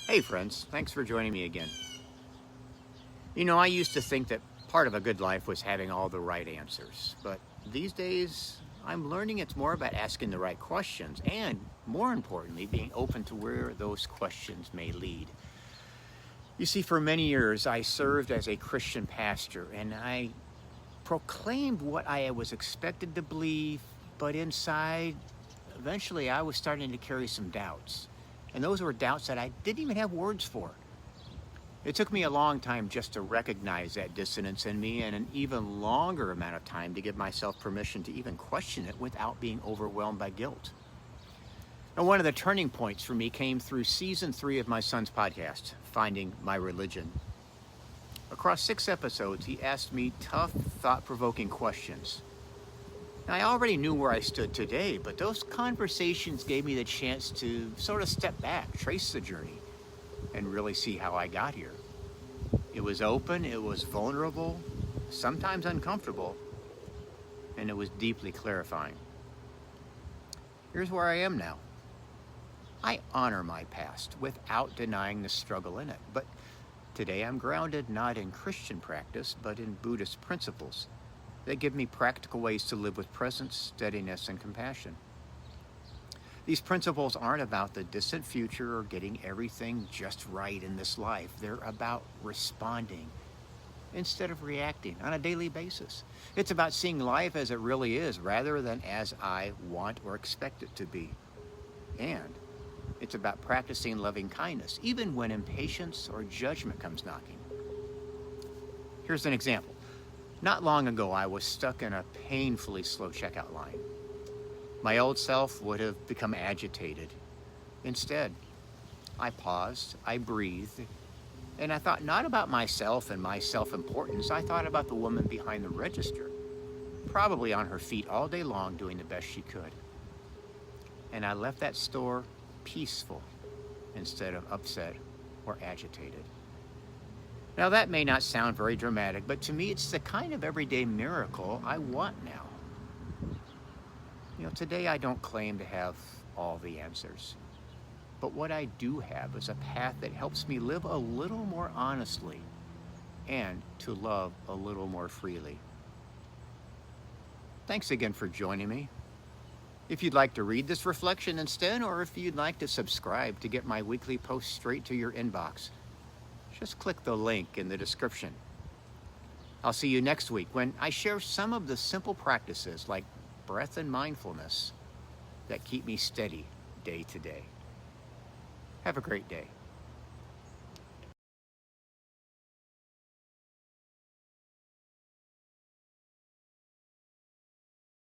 Hey friends, thanks for joining me again. You know, I used to think that part of a good life was having all the right answers, but these days I'm learning it's more about asking the right questions and, more importantly, being open to where those questions may lead. You see, for many years I served as a Christian pastor and I proclaimed what I was expected to believe, but inside, eventually I was starting to carry some doubts. And those were doubts that I didn't even have words for. It took me a long time just to recognize that dissonance in me, and an even longer amount of time to give myself permission to even question it without being overwhelmed by guilt. And one of the turning points for me came through season 3 of my son's podcast, Finding My Religion. Across 6 episodes, he asked me tough, thought-provoking questions. Now, I already knew where I stood today, but those conversations gave me the chance to sort of step back, trace the journey, and really see how I got here. It was open, it was vulnerable, sometimes uncomfortable, and it was deeply clarifying. Here's where I am now. I honor my past without denying the struggle in it, but today I'm grounded not in Christian practice, but in Buddhist principles that give me practical ways to live with presence, steadiness, and compassion. These principles aren't about the distant future or getting everything just right in this life. They're about responding instead of reacting on a daily basis. It's about seeing life as it really is rather than as I want or expect it to be. And it's about practicing loving kindness, even when impatience or judgment comes knocking. Here's an example. Not long ago, I was stuck in a painfully slow checkout line. My old self would have become agitated. Instead, I paused, I breathed, and I thought not about myself and my self-importance. I thought about the woman behind the register, probably on her feet all day long doing the best she could. And I left that store peaceful instead of upset or agitated. Now, that may not sound very dramatic, but to me, it's the kind of everyday miracle I want now. You know, today I don't claim to have all the answers, but what I do have is a path that helps me live a little more honestly and to love a little more freely. Thanks again for joining me. If you'd like to read this reflection instead, or if you'd like to subscribe to get my weekly posts straight to your inbox, just click the link in the description. I'll see you next week when I share some of the simple practices like breath and mindfulness that keep me steady day to day. Have a great day.